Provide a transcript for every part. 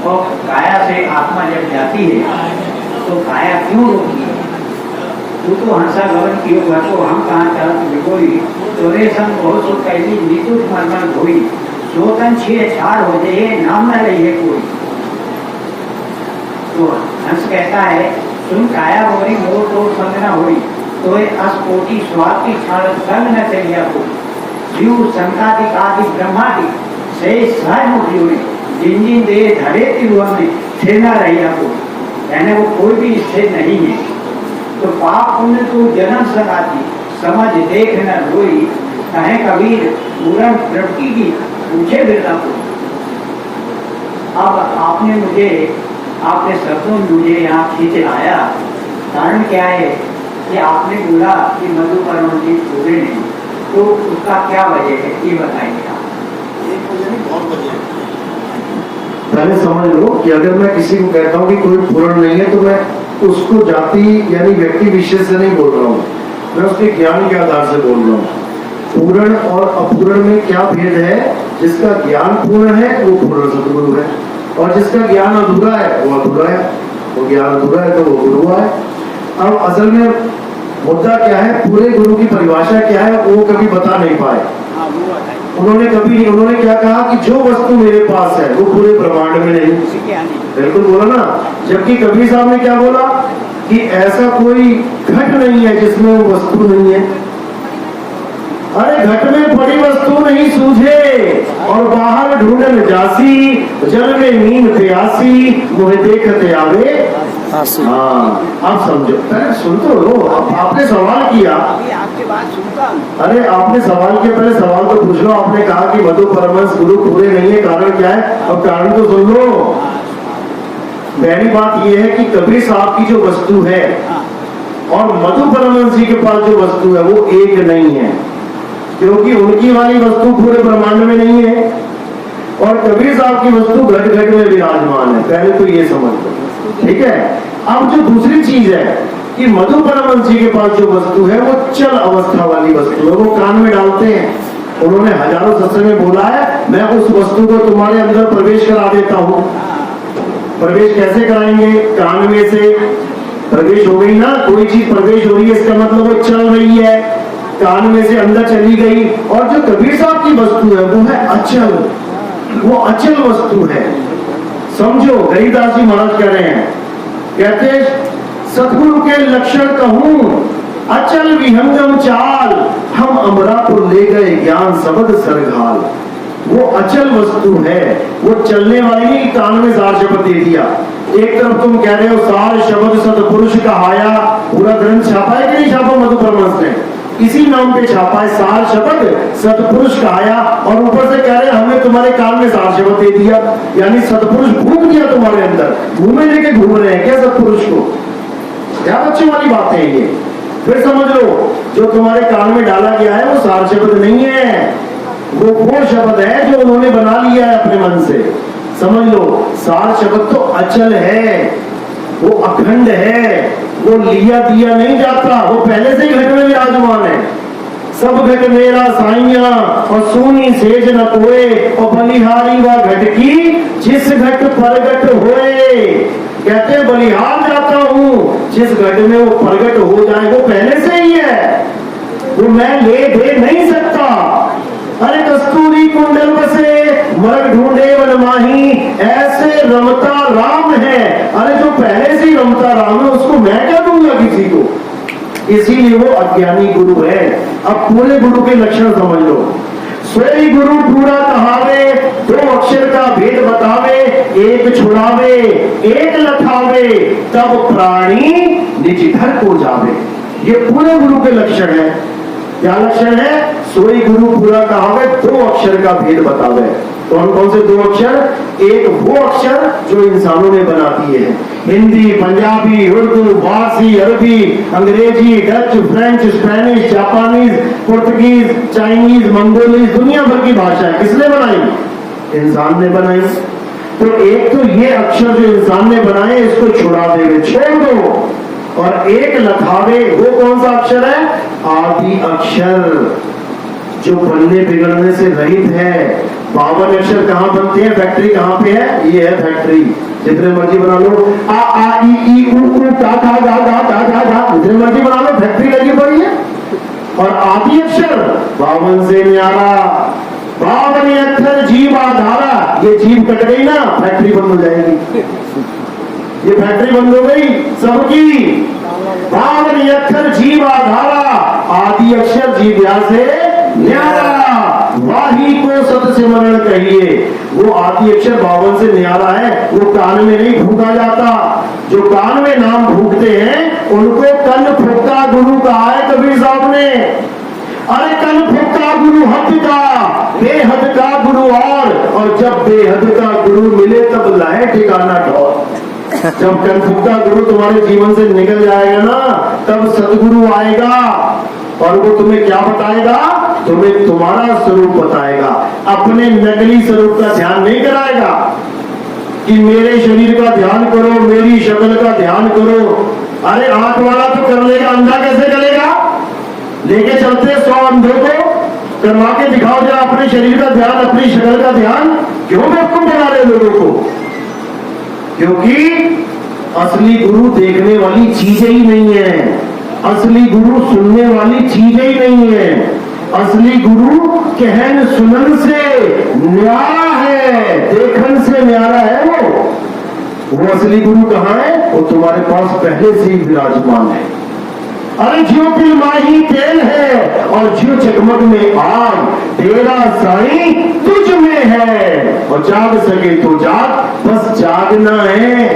और काया से आत्मा जब जाती है तो काया क्यों रोकती है? तू तो हंसा गवन कियो घर को हम कहाँ तरफ बिगोई, तोरे संग बहुत सुख कैली नितुष मरमर धोई, सोतन छीए छाड़ हो जाए नाम न रही कोई। तो हंस कहता है सुन काया मोरी मोर तो संग न होई, तो अस्पोटी स्वाद की छाड़ संग न चलिया को, जीव संकादिक आदि ब्रह्मादि से सहज मुक्ति हुई, जिन जिन दे धरे तिरुवन में स्थिर न रहिया को, यानी वो कोई भी स्थिर नहीं है। तो पाप पुण्य तो जन्म सगाती समझ देख न रोई, कहे कबीर पूर्ण प्रवृत्ति की पूछे बिरला को। अब आपने शब्दों में मुझे यहाँ खींच लाया, कारण क्या है कि आपने बोला कि मधुपर्णव जी पूरे नहीं, तो उसका क्या वजह है ये बताइए आप। पहले समझ लो कि अगर मैं किसी को कहता हूँ कि कोई पूर्ण नहीं है तो मैं उसको जाति यानी व्यक्ति विशेष से नहीं बोल रहा हूँ, मैं उसके ज्ञान के आधार से बोल रहा हूँ। पूर्ण और अपूर्ण में क्या भेद है? जिसका ज्ञान पूर्ण है वो पूर्ण सदगुरु है, और जिसका ज्ञान अधूरा है वो अधूरा है। वो ज्ञान अधूरा है तो वो गुरु है। अब असल में मुद्दा क्या है, पूरे गुरु की परिभाषा क्या है वो कभी बता नहीं पाए। उन्होंने कभी नहीं, उन्होंने क्या कहा कि जो वस्तु मेरे पास है वो पूरे ब्रह्मांड में नहीं। बिल्कुल बोला ना। जबकि कबीर साहब ने क्या बोला कि ऐसा कोई घट नहीं है जिसमें वो वस्तु नहीं है। अरे घट में पड़ी वस्तु नहीं सूझे, और बाहर ढूंढन जासी, जल में नींद प्यासी, मुझे देखते आवे। हाँ आप समझो, सुन तो लो। आपने सवाल किया, आपकी बात सुनता हूं। अरे आपने सवाल किया, पहले सवाल तो पूछ लो। आपने कहा कि मधु परमहंस गुरु पूरे नहीं है, कारण क्या है? अब कारण तो सुन लो। पहली बात यह है कि कबीर साहब की जो वस्तु है और मधु परमहंस जी के पास जो वस्तु है वो एक नहीं है, क्योंकि उनकी वाली वस्तु पूरे ब्रह्मांड में नहीं है और कबीर साहब की वस्तु घट घट में विराजमान है। पहले तो ये समझ लो, ठीक है। अब जो दूसरी चीज है कि मधु परमहंस जी के पास जो वस्तु है वो चल अवस्था वाली वस्तु है, वो कान में डालते हैं। उन्होंने हजारों सत्संग में बोला है, मैं उस वस्तु को तुम्हारे अंदर प्रवेश करा देता हूँ। प्रवेश कैसे कराएंगे? कान में से प्रवेश हो गई ना, कोई चीज प्रवेश हो रही है इसका मतलब वो चल रही है, कान में से अंदर चली गई। और जो कबीर साहब की वस्तु है वो है अचल, वो अचल वस्तु है। समझो, गरीदास जी महाराज कह रहे हैं, कहते सतगुरु के लक्षण कहूं अचल विहंगम चाल, हम अमरापुर ले गए ज्ञान शब्द सरघाल। वो अचल वस्तु है, वो चलने वाली नहीं। कान में सार शब्द दे दिया, एक तरफ तुम कह रहे हो सार शब्द सतपुरुष कहाया, पूरा ग्रंथ छापा है कि नहीं छापा? मधु परमहंस ने इसी नाम पे छापा है, सार शब्द सतपुरुष कहाया, और ऊपर से कह रहे हैं हमने तुम्हारे कान में सार शब्द दे दिया, यानी सतपुरुष घूम दिया तुम्हारे अंदर। घूमे लेके घूम रहे हैं क्या सतपुरुष को? क्या अच्छी वाली बात है ये। फिर समझ लो, जो तुम्हारे कान में डाला गया है वो सार शब्द नहीं है, वो शब्द है जो उन्होंने बना लिया है अपने मन से। समझ लो, सार शब्द तो अचल है, वो अखंड है, वो लिया दिया नहीं जाता, वो पहले से ही घट में विराजमान है। सब घट मेरा साइया और सोनी सेज न कोए, और बलिहारी व घट की जिस घट प्रगट होए। कहते बलिहार जाता हूँ, जिस घट में वो प्रगट हो जाए वो पहले से ही है, वो मैं ले दे नहीं सकता। अरे कस्तूरी कुंडल बसे मर्ग ढूंढे वन माही, ऐसे रमता राम है। अरे जो पहले से ही रमता राम है उसको मैं क्या दूंगा किसी को? इसीलिए वो अज्ञानी गुरु है। अब पूरे गुरु के लक्षण समझ लो। सोई गुरु पूरा कहावे, दो अक्षर का भेद बतावे, एक छुड़ावे एक लखावे, तब प्राणी निज घर को जावे। ये पूरे गुरु के लक्षण है। क्या लक्षण है? सोई गुरु पूरा कहावे, दो अक्षर का भेद बतावे। कौन कौन से दो अक्षर? एक वो अक्षर जो इंसानों ने बना दिए हैं, Hindi, Punjabi, Urdu, Farsi, Arbi, Angrezi, Dutch, French, Spanish, Japanese, Portuguese, Chinese, Mongolese, दुनिया भर की भाषा है। किसने बनाई? इंसान ने बनाई। तो एक तो ये अक्षर जो इंसान ने बनाए इसको छुड़ा देवे, छोड़ दो, और एक लखावे। वो कौन सा अक्षर है? आदि अक्षर, जो बनने बिगड़ने से रहित है, 52 अक्षर कहाँ बनते हैं, फैक्ट्री कहाँ पे है, ये है फैक्ट्री। जितने मर्जी बना लो, आ ई ऊ ता था गा गा ता था गा, जितने मर्जी बना लो, फैक्ट्री लगी पड़ी है। और आदि अक्षर 52 से न्यारा, 52 अक्षर जीव आधारा, ये जीव कट गई ना, फैक्ट्री बंद हो जाएगी, ये फैक्ट्री बंद हो गई सबकी। 52 अक्षर जीव आधारा, आदि अक्षर जीव्या से न्यारा, वाही को सत सिमरण कहिए। वो आदि अक्षर 52 से न्यारा है, वो कान में नहीं फूका जाता। जो कान में नाम फूकते हैं उनको कन फूका गुरु कहा है कबीर साहब ने। अरे कन फूका गुरु हद का, बेहद का गुरु और जब बेहद का गुरु मिले तब लाए ठिकाना ढोर। जब कन फूका गुरु तुम्हारे जीवन से निकल जाएगा ना, तब सदगुरु आएगा और वो तुम्हें क्या बताएगा, तुम्हें तुम्हारा स्वरूप बताएगा। अपने नकली स्वरूप का ध्यान नहीं कराएगा कि मेरे शरीर का ध्यान करो, मेरी शक्ल का ध्यान करो। अरे आंख वाला तो कर लेगा, अंधा कैसे करेगा? लेके चलते 100 अंधों को, करवा के दिखाओ जरा अपने शरीर का ध्यान, अपनी शक्ल का ध्यान। क्यों बेवकूफ बना रहे लोगों को? क्योंकि असली गुरु देखने वाली चीजें ही नहीं है, असली गुरु सुनने वाली चीजें ही नहीं है। असली गुरु कहन सुनन से न्यारा है, देखन से न्यारा है। वो असली गुरु कहाँ है? वो तुम्हारे पास पहले से ही विराजमान है। अरे ज्यों तिल माही तेल है और ज्यों चकमक में आग, तेरा साईं तुझ में है। और जाग सके तो जाग, बस जागना है।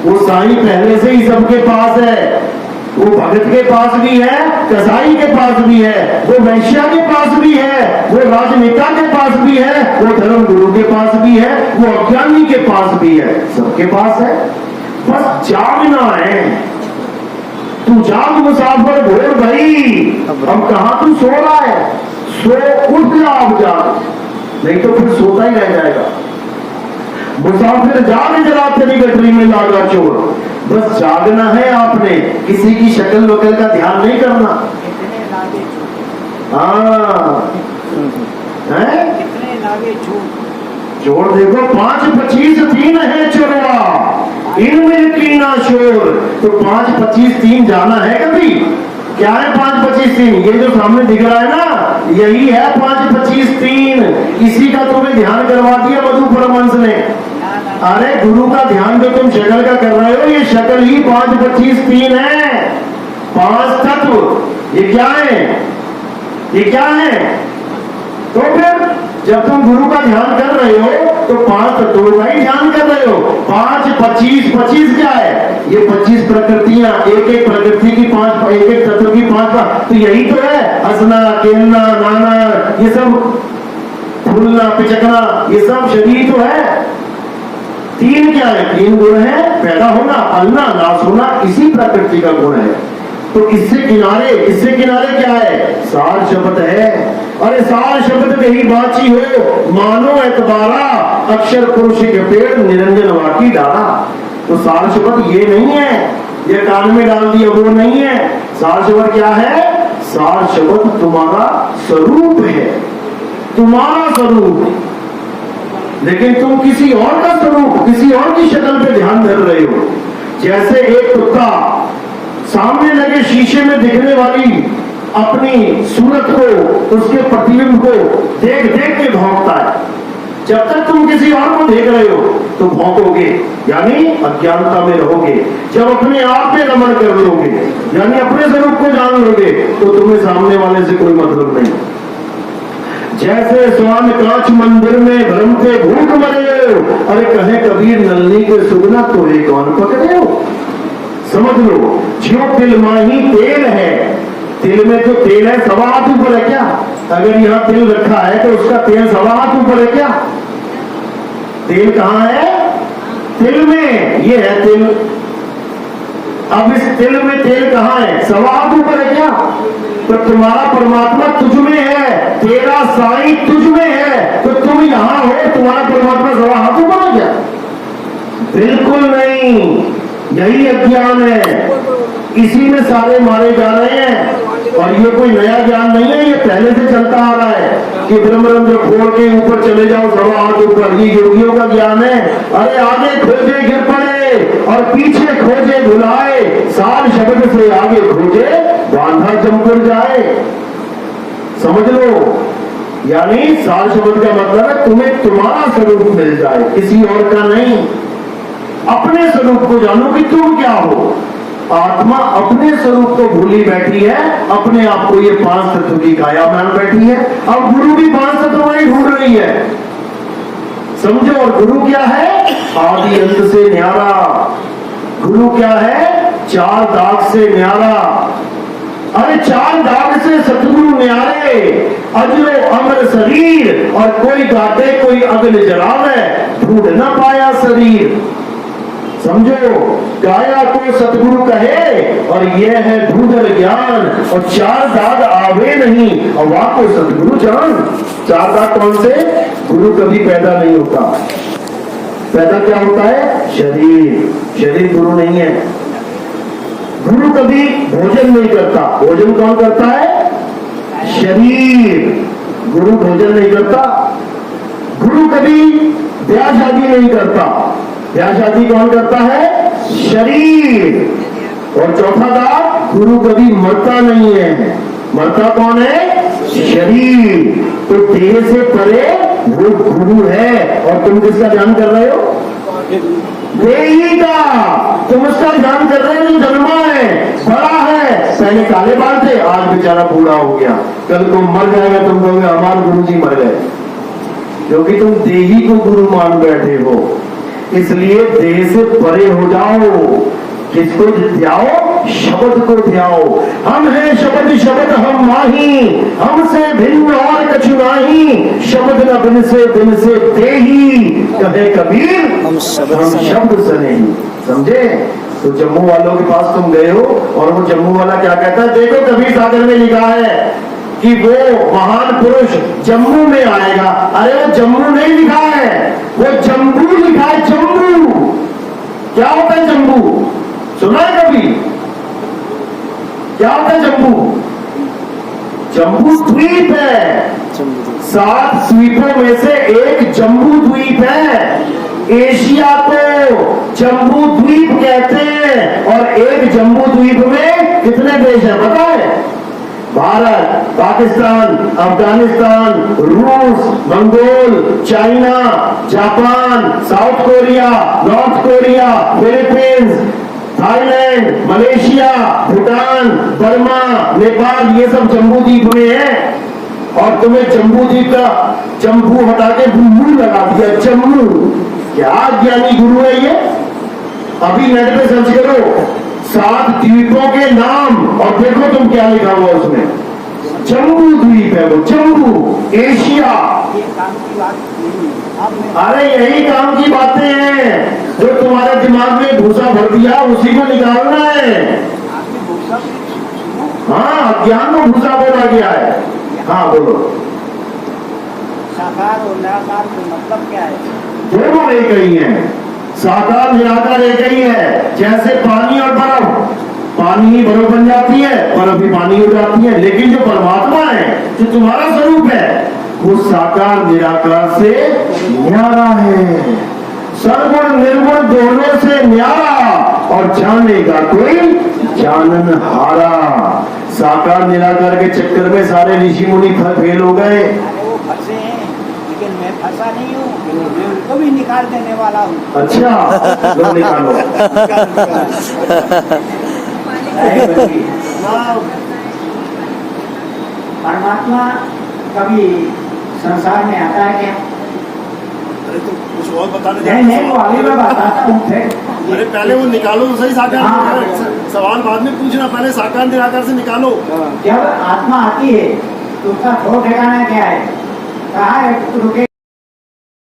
वो साईं पहले से ही सबके पास है। वो भगत के पास भी है, कसाई के पास भी है, वो वैश्या के पास भी है, वो राजनेता के पास भी है, वो धर्म गुरु के पास भी है, वो अज्ञानी के पास भी है, सबके पास है। बस जागना है। तू जाग मुसाफिर भोर भई, अब कहां तू सो रहा है? सो उठ जा, अब जाग, नहीं तो फिर सोता ही रह जाएगा। मुसाफिर जाग जरा तेरी गठरी में लागा चोर। बस जागना है आपने, किसी की शक्ल वकल का ध्यान नहीं करना। हाँ है, जोड़ देखो 5, 25, 3 है चोरवा, इनमें कीना शोर। तो 5, 25, 3 जाना है कभी? क्या है 5, 25, 3? ये जो सामने दिख रहा है ना, यही है 5, 25, 3। इसी का तुम्हें ध्यान करवा दिया मधु परमहंस ने। अरे गुरु का ध्यान जो तुम शक्ल का कर रहे हो, ये शक्ल ही 5, 25, 3 है। 5 तत्व ये क्या है? ये क्या है? तो फिर जब तुम गुरु का ध्यान कर रहे हो तो 5 तत्वों का ही ध्यान कर रहे हो। 5, 25, 25 क्या है? ये 25 प्रकृतियां, एक एक प्रकृति की 5, एक एक तत्व की 5। तो यही तो है हंसना, खेलना, नाना, ये सब फूलना, पिचकना, ये सब शरीर तो है। 3 क्या है? 3 गुण है, पैदा होना, पलना, नाश होना, इसी प्रकृति का गुण है। तो इससे किनारे क्या है? सार शब्द है। अरे सार शब्द कहीं बाची हो, मानो एतबारा, अक्षर पुरुष के पेड़ निरंजन वाकी डाला। तो सार शब्द ये नहीं है, ये कान में डाल दिया वो नहीं है। सार शब्द क्या है? सार शब्द तुम्हारा स्वरूप है, तुम्हारा स्वरूप। लेकिन तुम किसी और का स्वरूप, किसी और की शक्ल पे ध्यान धर रहे हो। जैसे एक कुत्ता सामने लगे शीशे में दिखने वाली अपनी सूरत को, उसके प्रतिबिंब को देख देख के भौंकता है। जब तक तुम किसी और को देख रहे हो तो भौंकोगे, यानी अज्ञानता में रहोगे। जब अपने आप में रमण कर लोगे, यानी अपने स्वरूप को जान लोगे, तो तुम्हें सामने वाले से कोई मतलब नहीं। जैसे स्वान कांच मंदिर में भ्रमते भूख मरे, अरे कहे कबीर नलनी के सुगना तो एक कौन पकड़े हो। समझ लो, जो तिल माही तेल है, तिल में जो तेल है 1.25 हाथ ऊपर है क्या? अगर यहाँ तिल रखा है तो उसका तेल 1.25 हाथ ऊपर है क्या? तेल कहाँ है? तिल में, ये है तिल। अब इस तिल में तेल कहाँ है? 1.25 हाथ ऊपर है क्या? तो तुम्हारा परमात्मा तुझ में है, तेरा साईं तुझ में है, तो तुम यहां हो, तुम्हारा परमात्मा 1.25 हाथ ऊपर है क्या? बिल्कुल नहीं। यही अज्ञान है, इसी में सारे मारे जा रहे हैं। और ये कोई नया ज्ञान नहीं है, ये पहले से चलता आ रहा है कि ब्रह्मरंध्र खोल के ऊपर चले जाओ, सवा हाथ ऊपर, ये योगियों का ज्ञान है। अरे आगे खोजे गिर पड़े और पीछे खोजे भुलाए, साल शब्द से आगे खोजे बांधा जमपुर जाए। समझ लो, यानी साल शब्द का मतलब है तुम्हें तुम्हारा स्वरूप मिल जाए, किसी और का नहीं। अपने स्वरूप को जानो कि तुम क्या हो। आत्मा अपने स्वरूप को भूली बैठी है, अपने आप को ये 5 तत्व की काया मान बैठी है। अब गुरु भी 5 तत्व ही ढूंढ रही है, समझो। और गुरु क्या है? आदि अंत से न्यारा। गुरु क्या है? 4 दाग से न्यारा। अरे 4 दाग से सतगुरु न्यारे, अजरो अमर शरीर, और कोई गाते कोई अग्नि जलावे, ढूंढ न पाया शरीर। समझो, काया को सतगुरु कहे और यह है ढूंढर ज्ञान, और 4 दाग आवे नहीं और वहां को सतगुरु जान। 4 दाग कौन से? गुरु कभी पैदा नहीं होता। पैदा क्या होता है? शरीर। शरीर गुरु नहीं है। गुरु कभी भोजन नहीं करता। भोजन कौन करता है? शरीर। गुरु भोजन नहीं करता। गुरु कभी ब्याह शादी नहीं करता। ब्याह शादी कौन करता है? शरीर। और चौथा दाग, गुरु कभी मरता नहीं है। मरता कौन है? शरीर। तो देह से परे वो गुरु है। और तुम किसका ध्यान कर रहे हो? देही का। तुम उसका ध्यान कर रहे हो जो जन्मा है, बड़ा है। पहले काले बाल थे, आज बेचारा बूढ़ा हो गया, कल को मर जाएगा, तुम कहोगे हमारे गुरु जी मर गए, क्योंकि तुम देही को गुरु मान बैठे हो। इसलिए देह से परे हो जाओ। किसको ध्याओ? शब्द को ध्याओ। हम हैं शब्द, शब्द हम माही, हमसे भिन्न और कछु नाही, शब्द न बिन से देही, कहे कबीर हम शब्द से नहीं। समझे? तो जम्मू वालों के पास तुम गए हो और वो जम्मू वाला क्या कहता है? देखो कबीर सागर में लिखा है कि वो महान पुरुष जम्मू में आएगा। अरे वो जम्मू नहीं लिखा है, वो जम्बू लिखा है। जम्बू क्या होता है? जम्बू सुना है कभी? क्या होता है जम्बू? जम्बू द्वीप है। 7 द्वीपों में से एक जम्बू द्वीप है। एशिया को जम्बू द्वीप कहते हैं। और एक जम्बू द्वीप में कितने देश हैं पता है? भारत, पाकिस्तान, अफगानिस्तान, रूस, Mongol, China, Japan, south Korea, north Korea, Philippines, Thailand, Malaysia, Bhutan, Burma, Nepal, ये सब जम्बू द्वीप में है। और तुम्हें जम्बू द्वीप का जम्बू हटा के बुम्बू लगा दिया। जम्मू क्या ज्ञानी गुरु है ये? अभी नेट पे सर्च करो 7 द्वीपों के नाम और देखो तुम क्या लिखा हुआ उसमें। जम्बू द्वीप है वो, जम्बू, एशिया। अरे यही काम की बातें हैं जो तुम्हारे दिमाग में भूसा भर दिया, उसी को निकालना है। हाँ, अज्ञान को भूसा बोला गया है। हाँ बोलो। साकार और निराकार का मतलब क्या है? दोनों एक ही है। साकार निराकार एक ही है। जैसे पानी और बर्फ, पानी ही बर्फ बन जाती है, बर्फ भी पानी हो जाती है। लेकिन जो परमात्मा है, जो तुम्हारा स्वरूप है, वो साकार निराकार से न्यारा है। सर्वगुण निर्गुण दोनों से न्यारा, और जानेगा कोई जानन हारा। साकार निराकार के चक्कर में सारे ऋषि मुनि फेल हो गए। वो फंसे हैं, लेकिन मैं फंसा नहीं हूँ, मैं उनको भी निकाल देने वाला हूँ। अच्छा, लो निकालो। परमात्मा कभी संसार में आता है क्या? अरे तो कुछ और बताने नहीं, वो आगे मैं बताता हूँ फिर। अरे पहले वो निकालो तो सही साकार हाँ। निराकार। सवाल बाद में पूछना, पहले साकार निराकार से निकालो। जब आत्मा आती है तो उसका ठोर ठिकाना क्या है? कहाँ है रुके?